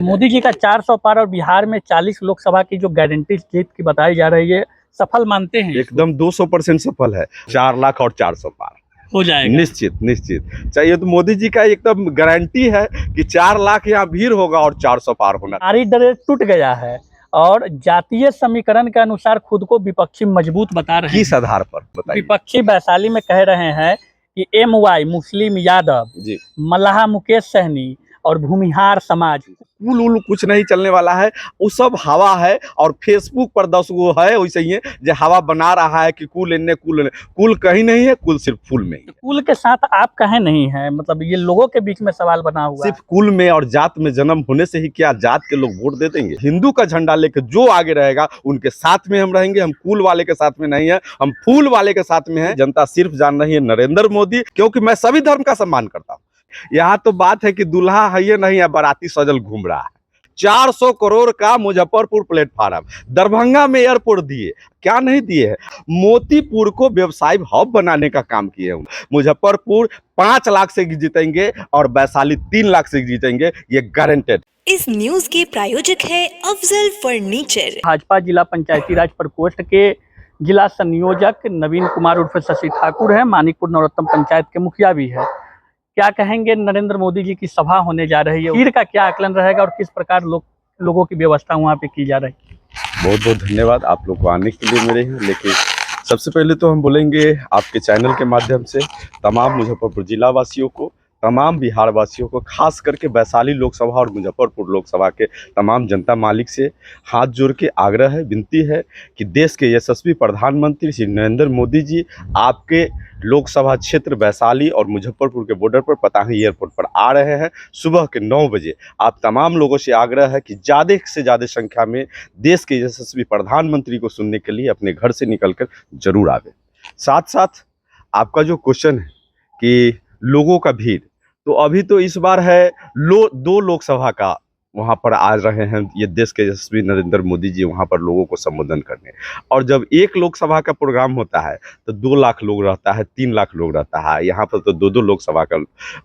मोदी जी का 400 पार और बिहार में 40 लोकसभा की जो गारंटी जीत की बताई जा रही है, सफल मानते हैं? एकदम 200% सफल है। 4 लाख और 400 पार हो जाएगा निश्चित निश्चित चाहिए। तो मोदी जी का एकदम गारंटी है कि 4 लाख यहाँ भीड़ होगा और 400 पार होना। नारी डर टूट गया है और जातीय समीकरण के अनुसार खुद को विपक्षी मजबूत बता रहे हैं। किस आधार पर बताइए? विपक्षी वैशाली में कह रहे हैं कि MY मुस्लिम यादव जी, मल्लाह मुकेश सहनी और भूमिहार समाज कुल उल कुछ नहीं चलने वाला है। वो सब हवा है और फेसबुक पर 10 गो है वैसे ही है जो हवा बना रहा है कि कुल इन्ने कुल कहीं नहीं है, कुल सिर्फ फूल में ही है। कुल के साथ आप कहें नहीं है, मतलब ये लोगों के बीच में सवाल बना हुआ है। सिर्फ कुल में और जात में जन्म होने से ही क्या जात के लोग वोट दे देंगे? हिंदू का झंडा लेकर जो आगे रहेगा उनके साथ में हम रहेंगे। हम कुल वाले के साथ में नहीं है, हम फूल वाले के साथ में है। जनता सिर्फ जान रही है नरेंद्र मोदी, क्योंकि मैं सभी धर्म का सम्मान करता हूँ। यहाँ तो बात है कि दूल्हा है ये नहीं है, बाराती सजल घूम रहा है। 400 करोड़ का मुजफ्फरपुर प्लेटफार्म, दरभंगा में एयरपोर्ट दिए, क्या नहीं दिए है? मोतीपुर को व्यवसायिक हब बनाने का काम किए हैं। मुजफ्फरपुर 5 लाख से जीतेंगे और वैशाली 3 लाख से जीतेंगे, ये गारंटेड। इस न्यूज के प्रायोजक है अफजल फर्नीचर। भाजपा जिला पंचायती राज प्रकोष्ठ के जिला संयोजक नवीन कुमार उर्फ शशि ठाकुर है, मानिकपुर नरोत्तम पंचायत के मुखिया भी है। क्या कहेंगे? नरेंद्र मोदी जी की सभा होने जा रही है, भीड़ का क्या आकलन रहेगा और किस प्रकार लोगों की व्यवस्था वहाँ पे की जा रही है? बहुत बहुत धन्यवाद आप लोग को आने के लिए मेरे यहाँ। लेकिन सबसे पहले तो हम बोलेंगे आपके चैनल के माध्यम से तमाम मुजफ्फरपुर जिला वासियों को, तमाम बिहार वासियों को, खास करके वैशाली लोकसभा और मुजफ्फरपुर लोकसभा के तमाम जनता मालिक से हाथ जोड़ के आग्रह है, विनती है कि देश के यशस्वी प्रधानमंत्री श्री नरेंद्र मोदी जी आपके लोकसभा क्षेत्र वैशाली और मुजफ्फरपुर के बॉर्डर पर पताही एयरपोर्ट पर आ रहे हैं सुबह के 9 बजे। आप तमाम लोगों से आग्रह है कि ज़्यादा से ज़्यादा संख्या में देश के यशस्वी प्रधानमंत्री को सुनने के लिए अपने घर से निकलकर जरूर आवे। साथ साथ आपका जो क्वेश्चन है कि लोगों का भीड़, तो अभी तो इस बार है 2 लोकसभा का वहाँ पर आ रहे हैं ये देश के यशस्वी नरेंद्र मोदी जी वहाँ पर लोगों को संबोधन करने। और जब 1 लोकसभा का प्रोग्राम होता है तो 2 लाख लोग रहता है, 3 लाख लोग रहता है। यहाँ पर तो 2 लोकसभा का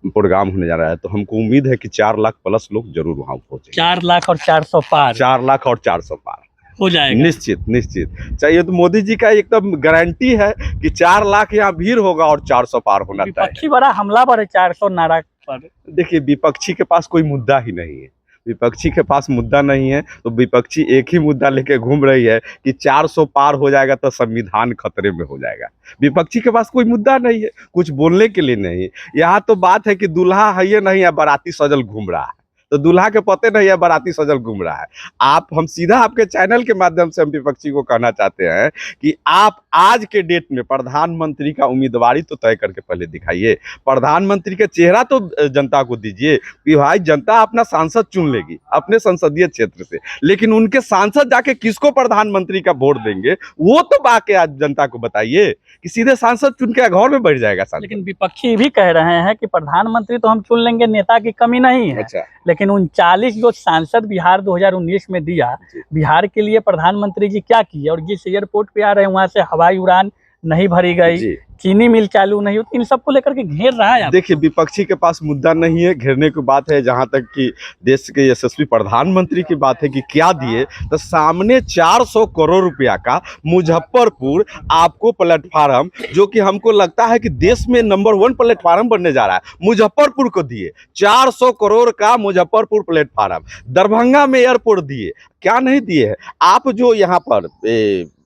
प्रोग्राम होने जा रहा है, तो हमको उम्मीद है कि 4 लाख प्लस लोग जरूर वहाँ पहुँचे। 4 लाख और 400 पार 4 लाख और 400 पार हो जाएगा निश्चित निश्चित चाहिए। तो मोदी जी का एकदम गारंटी है कि 4 लाख यहाँ भीड़ होगा और 400 पार होना चाहिए। विपक्षी बड़ा हमलावर है 400 नारा पर। देखिए, विपक्षी के पास कोई मुद्दा ही नहीं है। विपक्षी के पास मुद्दा नहीं है तो विपक्षी एक ही मुद्दा लेके घूम रही है कि 400 पार हो जाएगा तो संविधान खतरे में हो जाएगा। विपक्षी के पास कोई मुद्दा नहीं है, कुछ बोलने के लिए नहीं। यहाँ तो बात है कि दूल्हा है ये नहीं है, बाराती सजल घूम रहा है। तो दूल्हा के पते नहीं है, बाराती सजल घूम रहा है। हम सीधा आपके चैनल के माध्यम से हम विपक्षी को कहना चाहते हैं कि आप आज के डेट में प्रधानमंत्री का उम्मीदवारी तो तय करके पहले दिखाइए। प्रधानमंत्री का चेहरा तो जनता को दीजिए कि भाई जनता अपना सांसद चुन लेगी अपने संसदीय क्षेत्र से, लेकिन उनके सांसद जाके किसको प्रधानमंत्री का वोट देंगे वो तो बाकी आज जनता को बताइए कि सीधे सांसद चुन के घर में बैठ जाएगा सांसद। लेकिन विपक्षी भी कह रहे हैं कि प्रधानमंत्री तो हम चुन लेंगे, नेता की कमी नहीं है। अच्छा, लेकिन 39 जो सांसद बिहार 2019 में दिया, बिहार के लिए प्रधानमंत्री जी क्या किए? और जिस एयरपोर्ट पे आ रहे हैं वहां से हवाई उड़ान नहीं भरी गई, चीनी मिल चालू नहीं हुई, इन सबको लेकर के घेर रहा है। देखिए, विपक्षी के पास मुद्दा नहीं है, घेरने की बात है। जहां तक कि देश के यशस्वी प्रधानमंत्री की बात है कि क्या दिए, तो सामने 400 करोड़ रुपया का मुजफ्फरपुर आपको प्लेटफार्म, जो कि हमको लगता है कि देश में नंबर 1 प्लेटफार्म बनने जा रहा है, मुजफ्फरपुर को दिए। 400 करोड़ का मुजफ्फरपुर प्लेटफार्म, दरभंगा में एयरपोर्ट दिए, क्या नहीं दिए है? आप जो यहाँ पर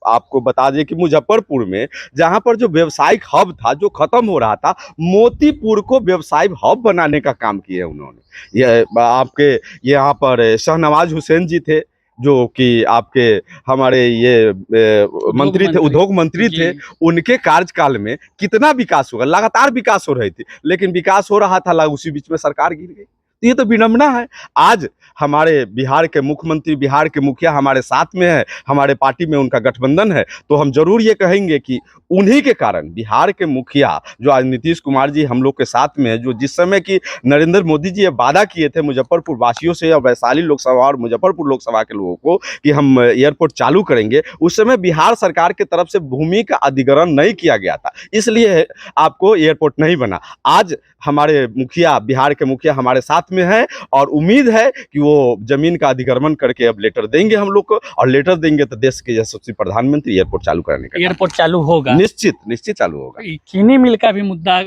आपको बता दें कि मुजफ्फरपुर में जहां पर जो व्यावसायिक हब था जो खत्म हो रहा था, मोतीपुर को व्यावसायिक हब बनाने का काम किया है उन्होंने। ये आपके यहाँ पर शाहनवाज हुसैन जी थे जो कि आपके हमारे ये मंत्री थे, उद्योग मंत्री थे। उनके कार्यकाल में कितना विकास हुआ, लगातार विकास हो रही थी, लेकिन विकास हो रहा था उसी बीच में सरकार गिर गई। ये तो विडंबना है। आज हमारे बिहार के मुख्यमंत्री, बिहार के मुखिया हमारे साथ में है, हमारे पार्टी में उनका गठबंधन है, तो हम जरूर ये कहेंगे कि उन्हीं के कारण बिहार के मुखिया जो आज नीतीश कुमार जी हम लोग के साथ में है, जो जिस समय की नरेंद्र मोदी जी ये वादा किए थे मुजफ्फरपुर वासियों से और वैशाली लोकसभा और मुजफ्फरपुर लोकसभा के लोगों को कि हम एयरपोर्ट चालू करेंगे, उस समय बिहार सरकार की तरफ से भूमि का अधिग्रहण नहीं किया गया था, इसलिए आपको एयरपोर्ट नहीं बना। आज हमारे मुखिया, बिहार के मुखिया हमारे साथ साथ में है और उम्मीद है कि वो जमीन का अधिग्रहण करके अब लेटर देंगे हम लोग को, और लेटर देंगे तो देश के यशस्वी प्रधानमंत्री एयरपोर्ट चालू कराने का एयरपोर्ट चालू होगा, निश्चित चालू होगा। चीनी मिल का भी मुद्दा,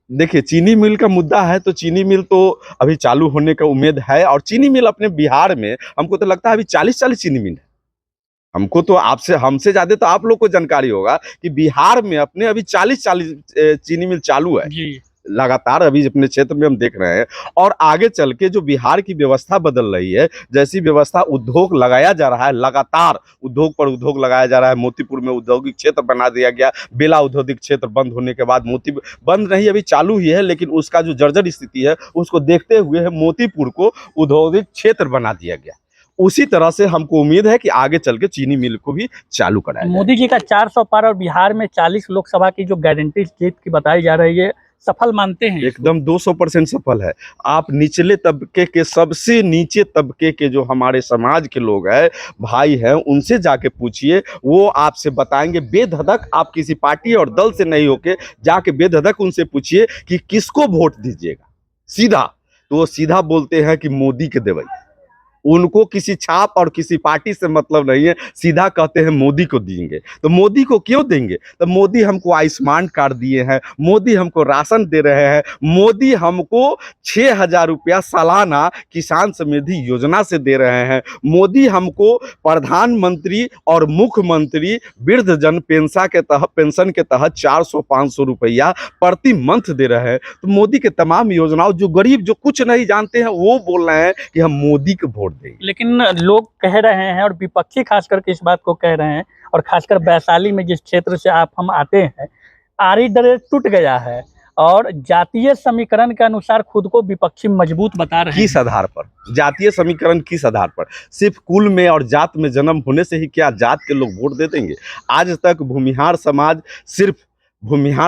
देखिए चीनी मिल का मुद्दा है तो चीनी मिल तो अभी चालू होने का उम्मीद है, और चीनी मिल अपने बिहार में हमको तो लगता है अभी 40 चीनी मिल है। हमको तो आपसे हमसे ज्यादा तो आप लोग को जानकारी होगा कि बिहार में अपने अभी 40 चीनी मिल चालू है जी लगातार, अभी अपने क्षेत्र में हम देख रहे हैं। और आगे चल के जो बिहार की व्यवस्था बदल रही है, जैसी व्यवस्था उद्योग लगाया जा रहा है, लगातार उद्योग पर उद्योग लगाया जा रहा है। मोतीपुर में औद्योगिक क्षेत्र बना दिया गया, बेला औद्योगिक क्षेत्र बंद होने के बाद मोती बंद नहीं अभी चालू ही है, लेकिन उसका जो जर्जर स्थिति है उसको देखते हुए मोतीपुर को औद्योगिक क्षेत्र बना दिया गया। उसी तरह से हमको उम्मीद है कि आगे चल के चीनी मिल को भी चालू कराया जाए। मोदी जी का 400 पार और बिहार में 40 लोकसभा की जो गारंटी जीत की बताई जा रही है, सफल मानते हैं? एकदम 200% सफल है। आप निचले तबके के, सबसे नीचे तबके के जो हमारे समाज के लोग हैं, भाई हैं, उनसे जाके पूछिए, वो आपसे बताएंगे बेधधक। आप किसी पार्टी और दल से नहीं होके जाके बेधधक उनसे पूछिए कि किसको वोट दीजिएगा, सीधा तो वो सीधा बोलते हैं कि मोदी के देवई। उनको किसी छाप और किसी पार्टी से मतलब नहीं है, सीधा कहते हैं मोदी को देंगे। तो मोदी को क्यों देंगे? तो मोदी हमको आयुष्मान कार्ड दिए हैं, मोदी हमको राशन दे रहे हैं, मोदी हमको 6,000 रुपया सालाना किसान समृद्धि योजना से दे रहे हैं, मोदी हमको प्रधानमंत्री और मुख्यमंत्री वृद्धजन पेंशन के तहत 400-500 रुपया प्रति मंथ दे रहे हैं। तो मोदी के तमाम योजनाओं, जो गरीब जो कुछ नहीं जानते हैं वो बोल रहे हैं कि हम मोदी को वोट देंगे। लेकिन लोग कह रहे हैं और विपक्षी खास करके इस बात को कह रहे हैं, और खासकर वैशाली में जिस क्षेत्र से हम आते हैं, आरी दरे टूट गया है और जातीय समीकरण के अनुसार खुद को विपक्षी मजबूत बता रहे हैं। किस आधार पर? जातीय समीकरण किस आधार पर? सिर्फ कुल में और जात में जन्म होने से ही क्या जात के लोग वोट दे देंगे? आज तक भूमिहार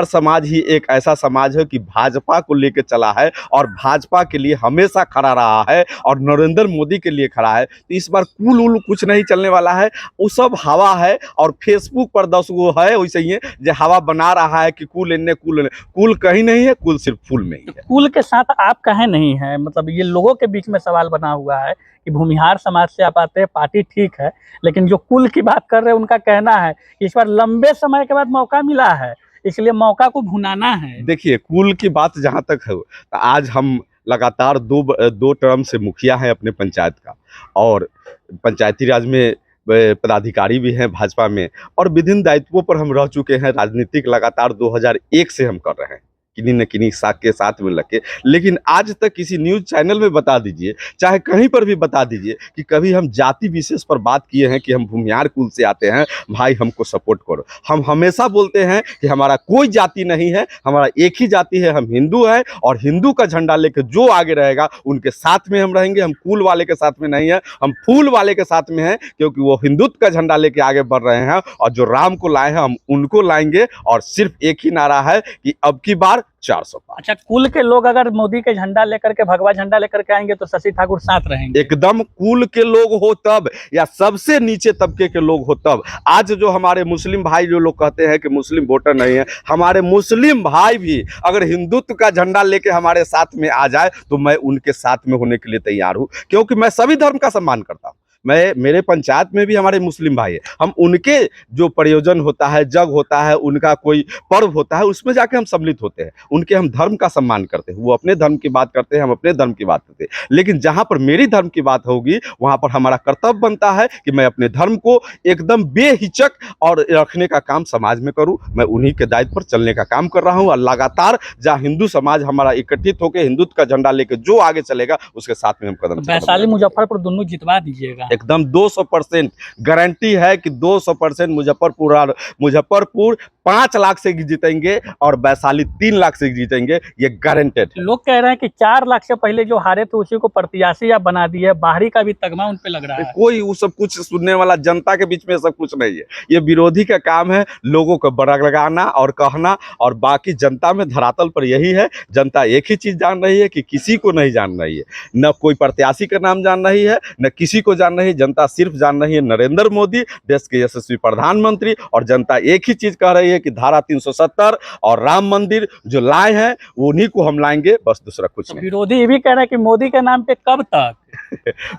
समाज ही एक ऐसा समाज है कि भाजपा को लेकर चला है और भाजपा के लिए हमेशा खड़ा रहा है और नरेंद्र मोदी के लिए खड़ा है। तो इस बार कुल उल कुछ नहीं चलने वाला है, वो सब हवा है। और फेसबुक पर 10 गो है वैसे ही है जो हवा बना रहा है कि कुल इन्ने कुल कहीं नहीं है, कुल सिर्फ फूल में ही है। कुल के साथ आप कहें नहीं है, मतलब ये लोगों के बीच में सवाल बना हुआ है कि भूमिहार समाज से आप आते हैं, पार्टी ठीक है, लेकिन जो कुल की बात कर रहे हैं उनका कहना है कि इस बार लंबे समय के बाद मौका मिला है, इसलिए मौका को भुनाना है। देखिए कुल की बात जहाँ तक है, तो आज हम लगातार दो टर्म से मुखिया हैं अपने पंचायत का, और पंचायती राज में पदाधिकारी भी हैं भाजपा में, और विभिन्न दायित्वों पर हम रह चुके हैं। राजनीतिक लगातार 2001 से हम कर रहे हैं, किन्हीं न किन्हीं साथ के साथ में लग के। लेकिन आज तक किसी न्यूज़ चैनल में बता दीजिए, चाहे कहीं पर भी बता दीजिए कि कभी हम जाति विशेष पर बात किए हैं कि हम भूमिहार कुल से आते हैं, भाई हमको सपोर्ट करो। हम हमेशा बोलते हैं कि हमारा कोई जाति नहीं है, हमारा एक ही जाति है, हम हिंदू हैं, और हिंदू का झंडा लेकर जो आगे रहेगा उनके साथ में हम रहेंगे। हम कुल वाले के साथ में नहीं है, हम फूल वाले के साथ में हैं, क्योंकि वो हिंदुत्व का झंडा लेके आगे बढ़ रहे हैं, और जो राम को लाए हैं हम उनको लाएंगे। और सिर्फ एक ही नारा है कि अब की बार 400 पार। अच्छा, कुल के लोग अगर मोदी के झंडा लेकर के, भगवा झंडा लेकर के आएंगे तो शशि ठाकुर साथ रहेंगे? एकदम कुल के लोग हो तब, या सबसे नीचे तबके के लोग हो तब। आज जो हमारे मुस्लिम भाई जो लोग कहते हैं कि मुस्लिम वोटर नहीं है, हमारे मुस्लिम भाई भी अगर हिंदुत्व का झंडा लेके हमारे साथ में आ जाए तो मैं उनके साथ में होने के लिए तैयार हूं, क्योंकि मैं सभी धर्म का सम्मान करता हूं। मेरे पंचायत में भी हमारे मुस्लिम भाई है, हम उनके जो प्रयोजन होता है, जग होता है, उनका कोई पर्व होता है, उसमें जाके हम सम्मिलित होते हैं, उनके हम धर्म का सम्मान करते हैं। वो अपने धर्म की बात करते हैं, हम अपने धर्म की बात करते हैं। लेकिन जहाँ पर मेरी धर्म की बात होगी वहाँ पर हमारा कर्तव्य बनता है कि मैं अपने धर्म को एकदम बेहिचक और रखने का काम समाज में करूँ। मैं उन्हीं के दायित्व पर चलने का काम कर रहा हूँ, और लगातार जहाँ हिंदू समाज हमारा एकत्रित होकर हिंदुत्व का झंडा लेकर जो आगे चलेगा उसके साथ में हम कदम वैशाली मुजफ्फरपुर दोनों जितवा दीजिएगा? एकदम 200% गारंटी है कि 200% मुजफ्फरपुर 5 लाख से जीतेंगे और वैशाली 3 लाख से जीतेंगे, ये गारंटेड है। लोग कह रहे हैं कि 4 लाख से पहले जो हारे थे उसी को प्रत्याशी आप बना दिए, बाहरी का भी तगमा उन पे लग रहा है। कोई वो सब कुछ सुनने वाला, जनता के बीच में सब कुछ नहीं है, ये विरोधी का काम है, लोगों को बड़ा लगाना और कहना। और बाकी जनता में धरातल पर यही है, जनता एक ही चीज जान रही है कि किसी को नहीं जान रही है, न कोई प्रत्याशी का नाम जान रही है, न किसी को जान रही है। जनता सिर्फ जान रही है नरेंद्र मोदी, देश के यशस्वी प्रधानमंत्री, और जनता एक ही चीज कह रही है कहिए कि धारा 370 और राम मंदिर जो लाए हैं उन्हीं को हम लाएंगे, बस दूसरा कुछ नहीं। विरोधी ये भी कह रहे हैं कि मोदी के नाम पे कब तक?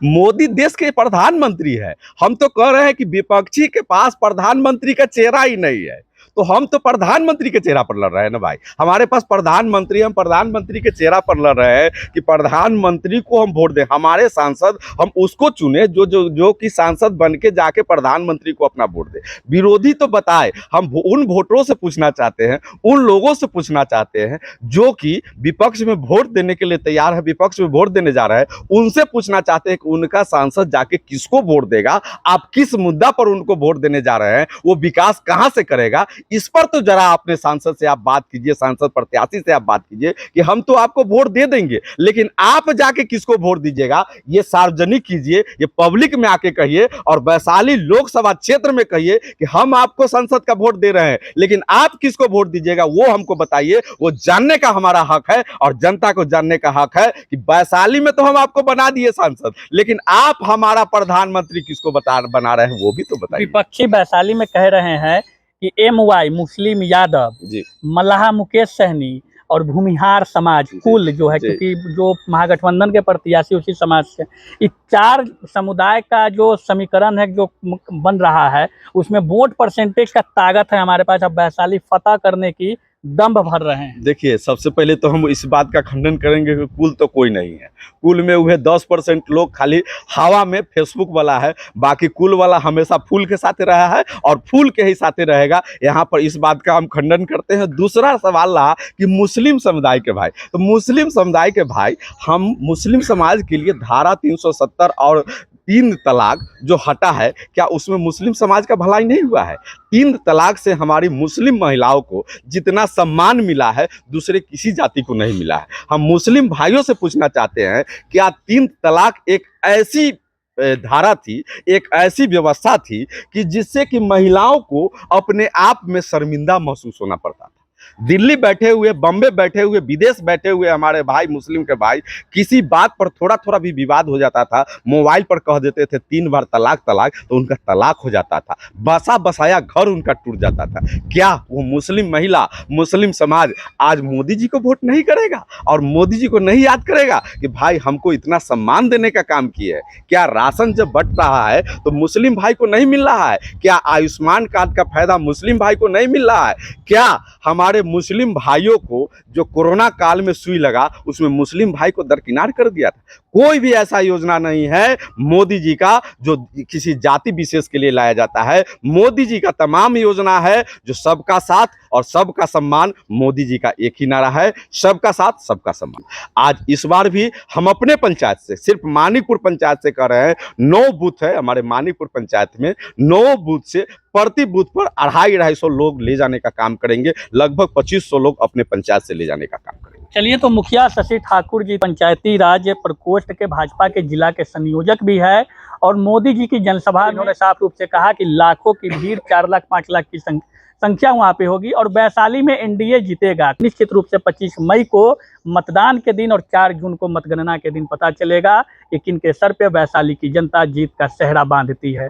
मोदी देश के प्रधानमंत्री है, हम तो कह रहे हैं कि विपक्षी के पास प्रधानमंत्री का चेहरा ही नहीं है, तो हम तो प्रधानमंत्री के चेहरा पर लड़ रहे हैं ना भाई। हमारे पास प्रधानमंत्री, हम प्रधानमंत्री के चेहरा पर लड़ रहे हैं कि प्रधानमंत्री को हम वोट दें, हमारे सांसद हम उसको चुने जो जो जो कि सांसद बन के जाके प्रधानमंत्री को अपना वोट दे। विरोधी तो बताए, हम उन वोटरों से पूछना चाहते हैं, उन लोगों से पूछना चाहते हैं जो कि विपक्ष में वोट देने के लिए तैयार है, विपक्ष में वोट देने जा रहे हैं, उनसे पूछना चाहते हैं कि उनका सांसद जाके किसको वोट देगा, आप किस मुद्दा पर उनको वोट देने जा रहे हैं, वो विकास कहां से करेगा। इस पर तो जरा अपने सांसद से आप बात कीजिए, सांसद प्रत्याशी से आप बात कीजिए कि हम तो आपको वोट दे देंगे, लेकिन आप जाके किसको वोट दीजिएगा ये सार्वजनिक कीजिए, ये पब्लिक में आके कहिए और वैशाली लोकसभा क्षेत्र में कहिए कि हम आपको संसद का वोट दे रहे हैं, लेकिन आप किसको वोट दीजिएगा वो हमको बताइए। वो जानने का हमारा हक है और जनता को जानने का हक है कि वैशाली में तो हम आपको बना दिए सांसद, लेकिन आप हमारा प्रधानमंत्री किसको बना रहे हैं वो भी तो बताइए। विपक्षी वैशाली में कह रहे हैं कि MY मुस्लिम यादव, जी मल्लाह मुकेश सहनी और भूमिहार समाज कुल जो है, जी। क्योंकि जो महागठबंधन के प्रत्याशी उसी समाज से, इस 4 समुदाय का जो समीकरण है जो बन रहा है उसमें वोट परसेंटेज का ताकत है हमारे पास, अब वैशाली फतह करने की दम्भ भर रहे हैं। देखिए, सबसे पहले तो हम इस बात का खंडन करेंगे कि कुल तो कोई नहीं है, कुल में वह 10% लोग खाली हवा में फेसबुक वाला है, बाकी कुल वाला हमेशा फूल के साथ रहा है और फूल के ही साथ रहेगा। यहाँ पर इस बात का हम खंडन करते हैं। दूसरा सवाल रहा कि मुस्लिम समुदाय के भाई, तो मुस्लिम समुदाय के भाई, हम मुस्लिम समाज के लिए धारा 370 और 3 तलाक जो हटा है, क्या उसमें मुस्लिम समाज का भलाई नहीं हुआ है? 3 तलाक से हमारी मुस्लिम महिलाओं को जितना सम्मान मिला है दूसरे किसी जाति को नहीं मिला है। हम मुस्लिम भाइयों से पूछना चाहते हैं, क्या 3 तलाक एक ऐसी धारा थी, एक ऐसी व्यवस्था थी कि जिससे कि महिलाओं को अपने आप में शर्मिंदा महसूस होना पड़ता था। दिल्ली बैठे हुए, बम्बे बैठे हुए, विदेश बैठे हुए हमारे भाई मुस्लिम के भाई किसी बात पर थोड़ा थोड़ा भी विवाद हो जाता था, मोबाइल पर कह देते थे 3 बार तलाक तलाक, तो उनका तलाक हो जाता था, बसा बसाया घर उनका टूट जाता था। क्या वो मुस्लिम महिला, मुस्लिम समाज आज मोदी जी को वोट नहीं करेगा और मोदी जी को नहीं याद करेगा कि भाई हमको इतना सम्मान देने का काम किया है? क्या राशन जब बंट रहा है तो मुस्लिम भाई को नहीं मिल रहा है? क्या आयुष्मान कार्ड का फायदा मुस्लिम भाई को नहीं मिल रहा है? क्या हमारे मुस्लिम भाइयों को जो कोरोना काल में सुई लगा उसमें मुस्लिम भाई को दरकिनार कर दिया था? कोई भी ऐसा योजना नहीं है मोदी जी का जो किसी जाति विशेष के लिए लाया जाता है। मोदी जी का तमाम योजना है जो सबका साथ और सबका सम्मान। मोदी जी का एक ही नारा है, सबका साथ सबका सम्मान। आज इस बार भी हम अपने पंचायत से, सिर्फ मानिकपुर पंचायत से कर रहे हैं, 9 बूथ है हमारे मानिकपुर पंचायत में, 9 बूथ से प्रति बूथ पर 250-250 लोग ले जाने का काम करेंगे, लगभग 2500 लोग अपने पंचायत से ले जाने का काम करेंगे। चलिए, तो मुखिया शशि ठाकुर जी पंचायती राज प्रकोष्ठ के भाजपा के जिला के संयोजक भी है और मोदी जी की जनसभा में उन्होंने साफ रूप से कहा कि लाखों की भीड़, 4 लाख 5 लाख की संख्या वहां पे होगी और वैशाली में एनडीए जीतेगा। निश्चित रूप से 25 मई को मतदान के दिन और 4 जून को मतगणना के दिन पता चलेगा कि किन के सर पे वैशाली की जनता जीत का सेहरा बांधती है।